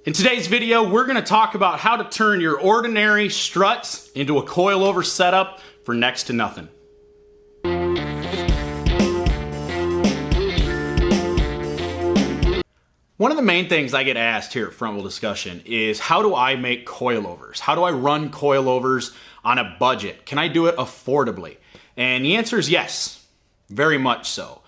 In today's video, we're going to talk about how to turn your ordinary struts into a coilover setup for next to nothing. One of the main things I get asked here at Front Wheel Discussion is, how do I make coilovers? How do I run coilovers on a budget? Can I do it affordably? And the answer is yes, very much so.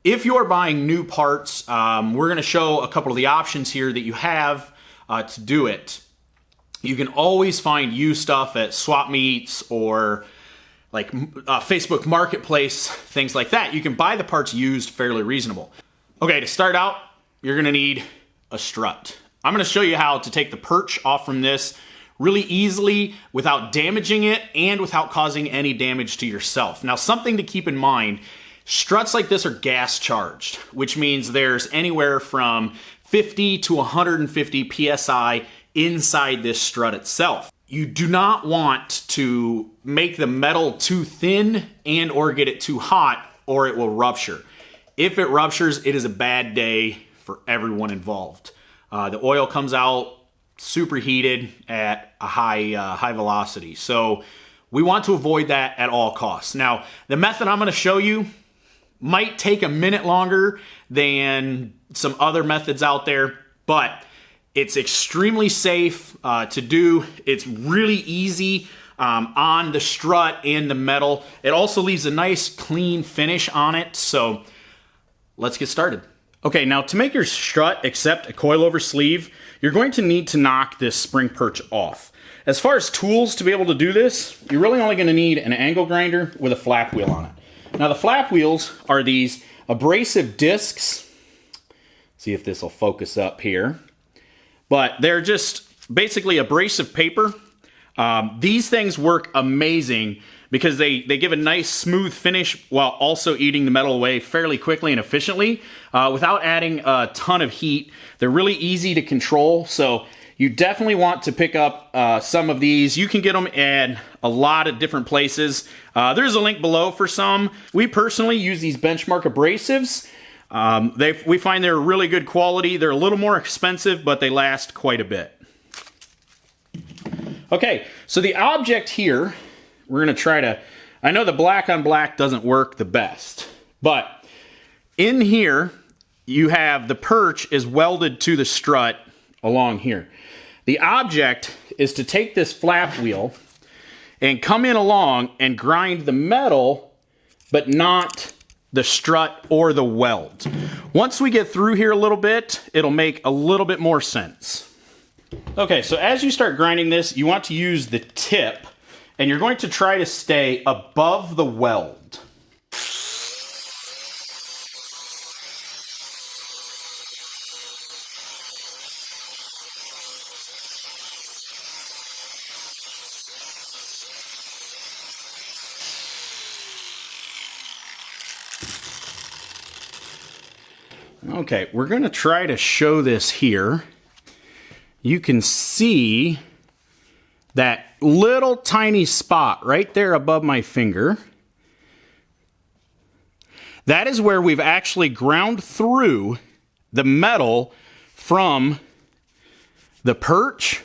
If you're buying new parts, we're going to show a couple of the options here that you have to do it. You can always find used stuff at swap meets or like Facebook Marketplace, things like that. You can buy the parts used fairly reasonable. Okay, to start out, you're going to need a strut. I'm going to show you how to take the perch off from this really easily without damaging it and without causing any damage to yourself. Now, something to keep in mind, struts like this are gas charged, which means there's anywhere from 50 to 150 PSI inside this strut itself. You do not want to make the metal too thin and or get it too hot, or it will rupture. If it ruptures, it is a bad day for everyone involved. The oil comes out superheated at a high velocity. So we want to avoid that at all costs. Now, the method I'm going to show you might take a minute longer than some other methods out there, but it's extremely safe to do. It's really easy on the strut and the metal. It also leaves a nice clean finish on it. So let's get started. Okay, now to make your strut accept a coilover sleeve, you're going to need to knock this spring perch off. As far as tools to be able to do this, you're really only going to need an angle grinder with a flap wheel on it. Now the flap wheels are these abrasive discs. See if this will focus up here. But they're just basically abrasive paper. These things work amazing because they give a nice smooth finish while also eating the metal away fairly quickly and efficiently without adding a ton of heat. They're really easy to control, so you definitely want to pick up some of these. You can get them at a lot of different places. There's a link below for some. We personally use these Benchmark abrasives. We find they're really good quality. They're a little more expensive, but they last quite a bit. Okay, so the object here, we're going to try to, I know the black on black doesn't work the best, but in here you have the perch is welded to the strut along here. The object is to take this flap wheel and come in along and grind the metal, but not the strut or the weld. Once we get through here a little bit, it'll make a little bit more sense. Okay, so as you start grinding this, you want to use the tip, and you're going to try to stay above the weld. Okay, we're going to try to show this here. You can see that little tiny spot right there above my finger. That is where we've actually ground through the metal from the perch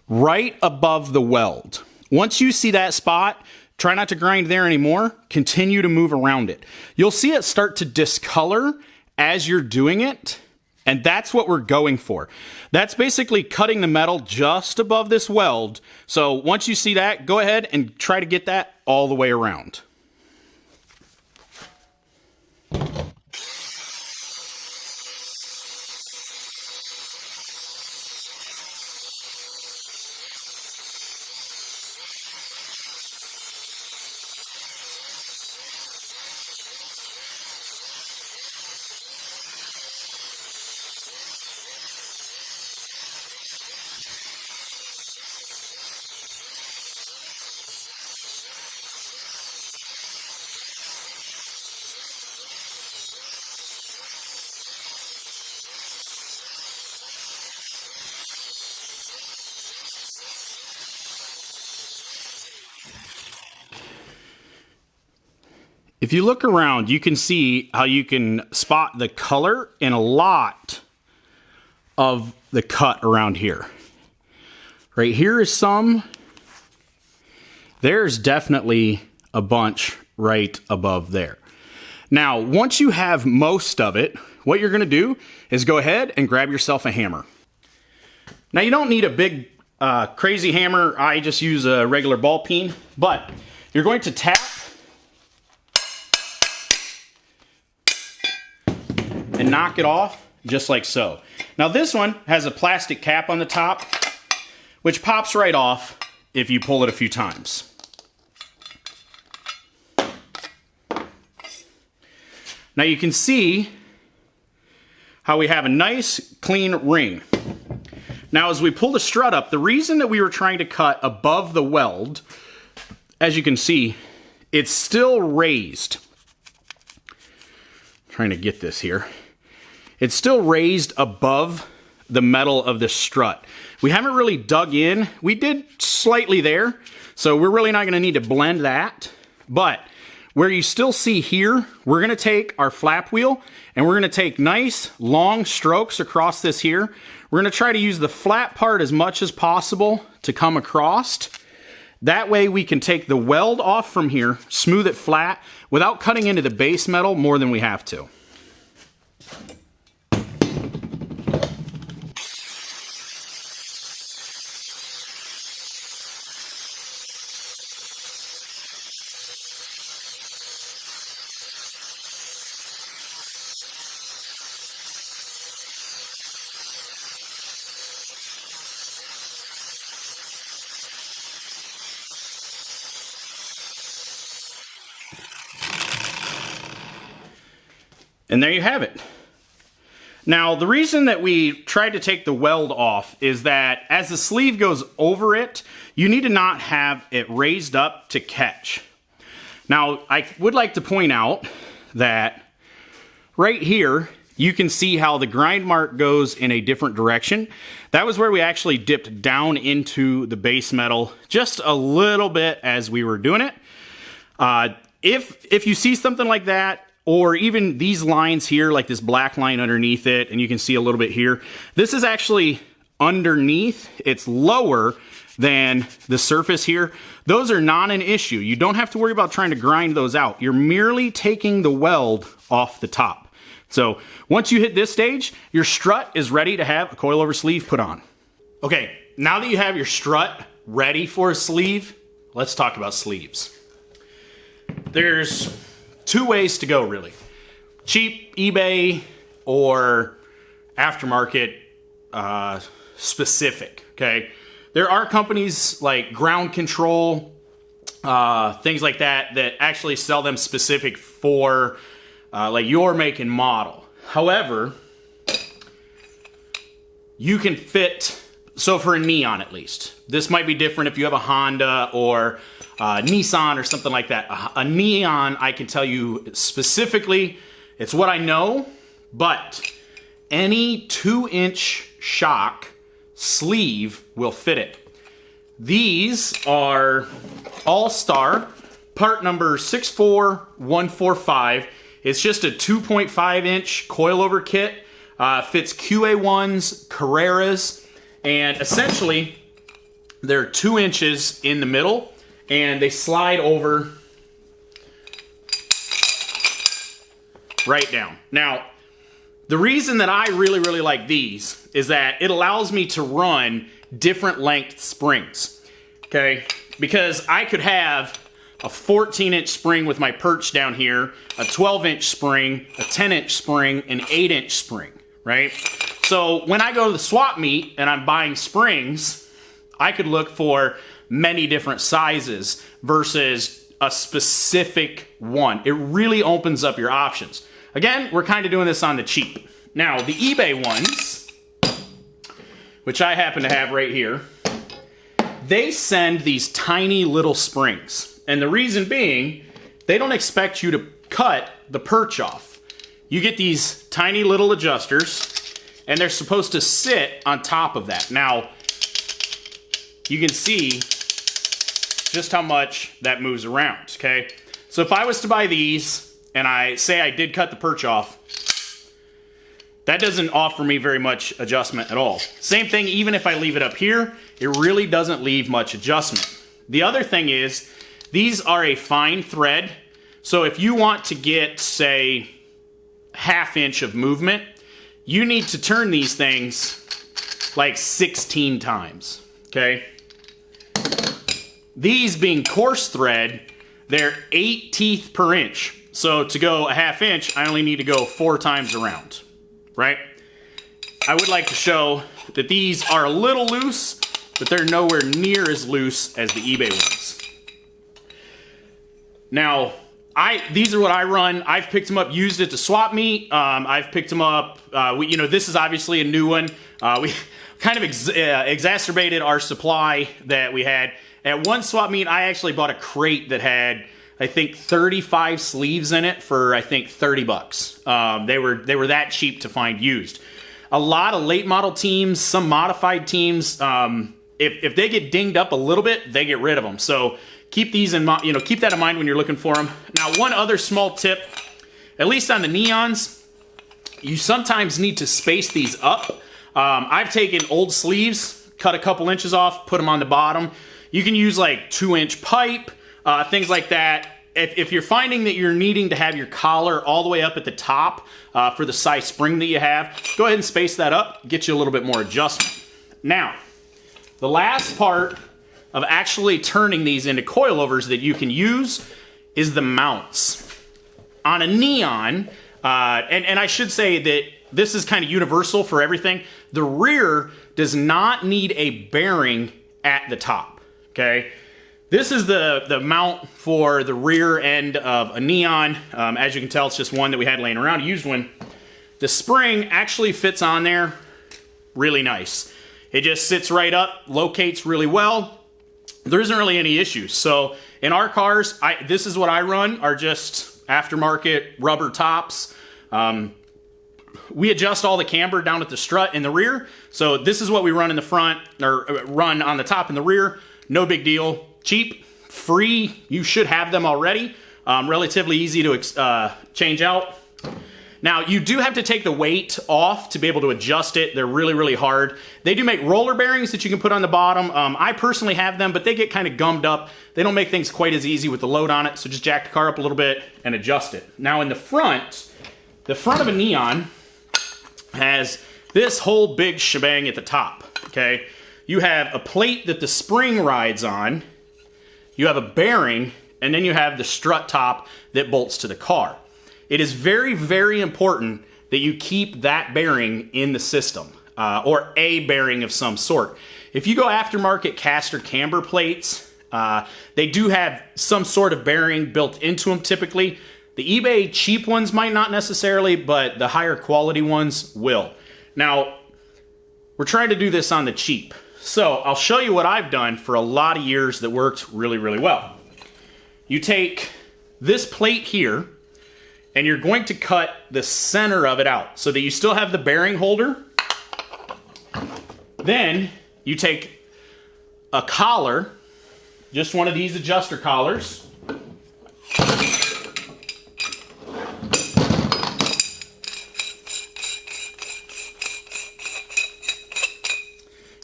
right above the weld. Once you see that spot, try not to grind there anymore. Continue to move around it. You'll see it start to discolor as you're doing it, and that's what we're going for. That's basically cutting the metal just above this weld. So once you see that, go ahead and try to get that all the way around. If you look around, you can see how you can spot the color in a lot of the cut around here. Right here is some. There's definitely a bunch right above there. Now, once you have most of it, what you're gonna do is go ahead and grab yourself a hammer. Now, you don't need a big, crazy hammer. I just use a regular ball peen, but you're going to tap and knock it off just like so. Now, this one has a plastic cap on the top, which pops right off if you pull it a few times. Now you can see how we have a nice clean ring. Now as we pull the strut up, the reason that we were trying to cut above the weld, as you can see, it's still raised. I'm trying to get this here. It's still raised above the metal of the strut. We haven't really dug in. We did slightly there, so we're really not gonna need to blend that, but where you still see here, we're gonna take our flap wheel and we're gonna take nice long strokes across this here. We're gonna try to use the flat part as much as possible to come across. That way we can take the weld off from here, smooth it flat, without cutting into the base metal more than we have to. And there you have it. Now, the reason that we tried to take the weld off is that as the sleeve goes over it, you need to not have it raised up to catch. Now, I would like to point out that right here, you can see how the grind mark goes in a different direction. That was where we actually dipped down into the base metal just a little bit as we were doing it. If you see something like that, or even these lines here, like this black line underneath it, and you can see a little bit here, this is actually underneath. It's lower than the surface here. Those are not an issue. You don't have to worry about trying to grind those out. You're merely taking the weld off the top. So once you hit this stage, your strut is ready to have a coilover sleeve put on. Okay, now that you have your strut ready for a sleeve, let's talk about sleeves. There's two ways to go, really. Cheap, eBay, or aftermarket specific, okay? There are companies like Ground Control, things like that, that actually sell them specific for like your make and model. However, you can fit, so for a Neon at least, this might be different if you have a Honda or Nissan or something like that. A Neon, I can tell you specifically, it's what I know, but any 2-inch shock sleeve will fit it. These are All-Star, part number 64145. It's just a 2.5-inch coilover kit. Fits QA1s, Carreras, and essentially they're 2 inches in the middle, and they slide over right down. Now, the reason that I really like these is that it allows me to run different length springs, okay? Because I could have a 14-inch spring with my perch down here, a 12-inch spring, a 10-inch spring, an 8-inch spring, right? So when I go to the swap meet and I'm buying springs, I could look for many different sizes versus a specific one. It really opens up your options. Again, we're kind of doing this on the cheap. Now, the eBay ones, which I happen to have right here, they send these tiny little springs. And the reason being, they don't expect you to cut the perch off. You get these tiny little adjusters, and they're supposed to sit on top of that. Now, you can see just how much that moves around, okay? So if I was to buy these, and I say I did cut the perch off, that doesn't offer me very much adjustment at all. Same thing, even if I leave it up here, it really doesn't leave much adjustment. The other thing is, these are a fine thread, so if you want to get, say, 1/2 inch of movement, you need to turn these things like 16 times, okay? These being coarse thread, they're 8 teeth per inch. So to go 1/2 inch, I only need to go 4 times around, right? I would like to show that these are a little loose, but they're nowhere near as loose as the eBay ones. Now, these are what I run. I've picked them up, used it to swap meet. I've picked them up, this is obviously a new one. We kind of exacerbated our supply that we had. At one swap meet, I actually bought a crate that had, I think, 35 sleeves in it for, I think, 30 bucks. They were that cheap to find used. A lot of late model teams, some modified teams, if they get dinged up a little bit, they get rid of them. So keep these in mind, keep that in mind when you're looking for them. Now, one other small tip, at least on the neons, you sometimes need to space these up. I've taken old sleeves, cut a couple inches off, put them on the bottom. You can use like 2-inch pipe, things like that. If you're finding that you're needing to have your collar all the way up at the top for the size spring that you have, go ahead and space that up, get you a little bit more adjustment. Now, the last part of actually turning these into coilovers that you can use is the mounts. On a neon, and I should say that this is kind of universal for everything, the rear does not need a bearing at the top, okay? This is the mount for the rear end of a neon. As you can tell, it's just one that we had laying around, a used one. The spring actually fits on there really nice. It just sits right up, locates really well. There isn't really any issues. So in our cars, this is what I run, are just aftermarket rubber tops. We adjust all the camber down at the strut in the rear. So this is what we run in the front, or run on the top and the rear. No big deal. Cheap, free, you should have them already. Relatively easy to change out. Now, you do have to take the weight off to be able to adjust it. They're really, really hard. They do make roller bearings that you can put on the bottom. I personally have them, but they get kind of gummed up. They don't make things quite as easy with the load on it, so just jack the car up a little bit and adjust it. Now, in the front of a neon has this whole big shebang at the top, okay? You have a plate that the spring rides on, you have a bearing, and then you have the strut top that bolts to the car. It is very, very important that you keep that bearing in the system, or a bearing of some sort. If you go aftermarket caster camber plates, they do have some sort of bearing built into them typically. The eBay cheap ones might not necessarily, but the higher quality ones will. Now, we're trying to do this on the cheap. So I'll show you what I've done for a lot of years that worked really, really well. You take this plate here, and you're going to cut the center of it out so that you still have the bearing holder. Then you take a collar, just one of these adjuster collars.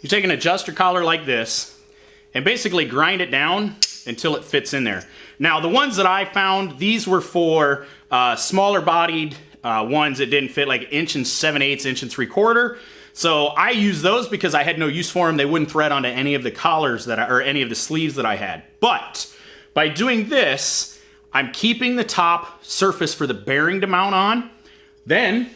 You take an adjuster collar like this and basically grind it down until it fits in there. Now, the ones that I found, these were for smaller bodied ones that didn't fit, like 1 7/8 inch, 1 3/4. So I used those because I had no use for them. They wouldn't thread onto any of the collars or any of the sleeves that I had. But by doing this, I'm keeping the top surface for the bearing to mount on. Then,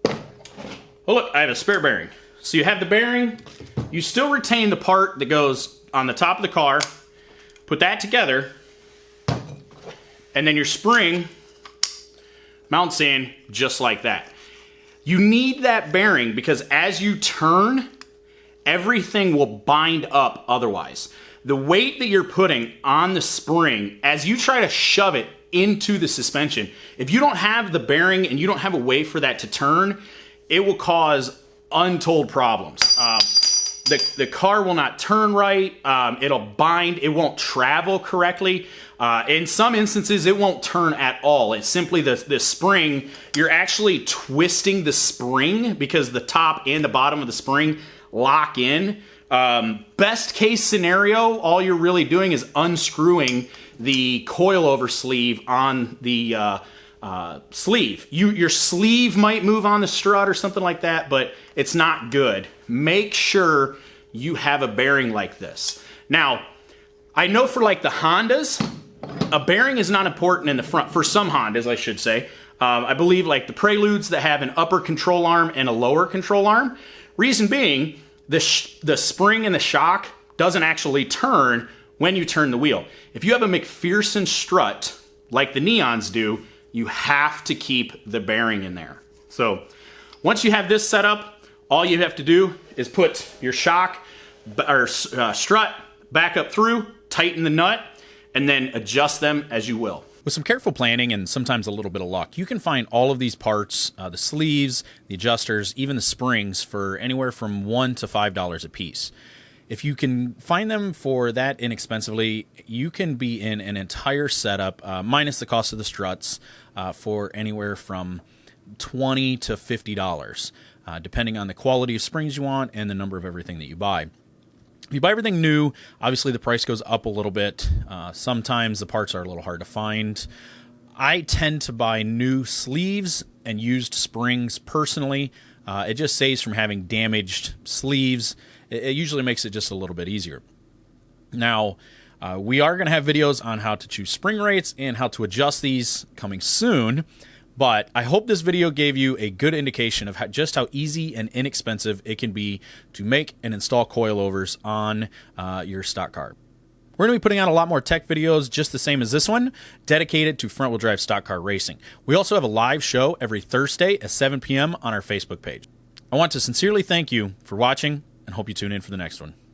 oh look, I have a spare bearing. So you have the bearing, you still retain the part that goes on the top of the car, put that together, and then your spring mounts in just like that. You need that bearing because as you turn, everything will bind up otherwise. The weight that you're putting on the spring, as you try to shove it into the suspension, if you don't have the bearing and you don't have a way for that to turn, it will cause untold problems. the car will not turn right. It'll bind. It won't travel correctly. In some instances, it won't turn at all. It's simply the spring. You're actually twisting the spring because the top and the bottom of the spring lock in. Best case scenario, all you're really doing is unscrewing the coilover sleeve on the sleeve. Your sleeve might move on the strut or something like that, but it's not good. Make sure you have a bearing like this. Now, I know for like the Hondas, a bearing is not important in the front. For some Hondas, I should say. I believe like the Preludes that have an upper control arm and a lower control arm. Reason being, the spring and the shock doesn't actually turn when you turn the wheel. If you have a McPherson strut, like the Neons do, you have to keep the bearing in there. So once you have this set up, all you have to do is put your shock or strut back up through, tighten the nut, and then adjust them as you will. With some careful planning and sometimes a little bit of luck, you can find all of these parts, the sleeves, the adjusters, even the springs for anywhere from $1 to $5 a piece. If you can find them for that inexpensively, you can be in an entire setup, minus the cost of the struts, for anywhere from $20 to $50, depending on the quality of springs you want and the number of everything that you buy. If you buy everything new, obviously the price goes up a little bit. Sometimes the parts are a little hard to find. I tend to buy new sleeves and used springs personally. It just saves from having damaged sleeves. It usually makes it just a little bit easier. Now, we are going to have videos on how to choose spring rates and how to adjust these coming soon. But I hope this video gave you a good indication of just how easy and inexpensive it can be to make and install coilovers on your stock car. We're going to be putting out a lot more tech videos just the same as this one, dedicated to front-wheel drive stock car racing. We also have a live show every Thursday at 7 p.m. on our Facebook page. I want to sincerely thank you for watching and hope you tune in for the next one.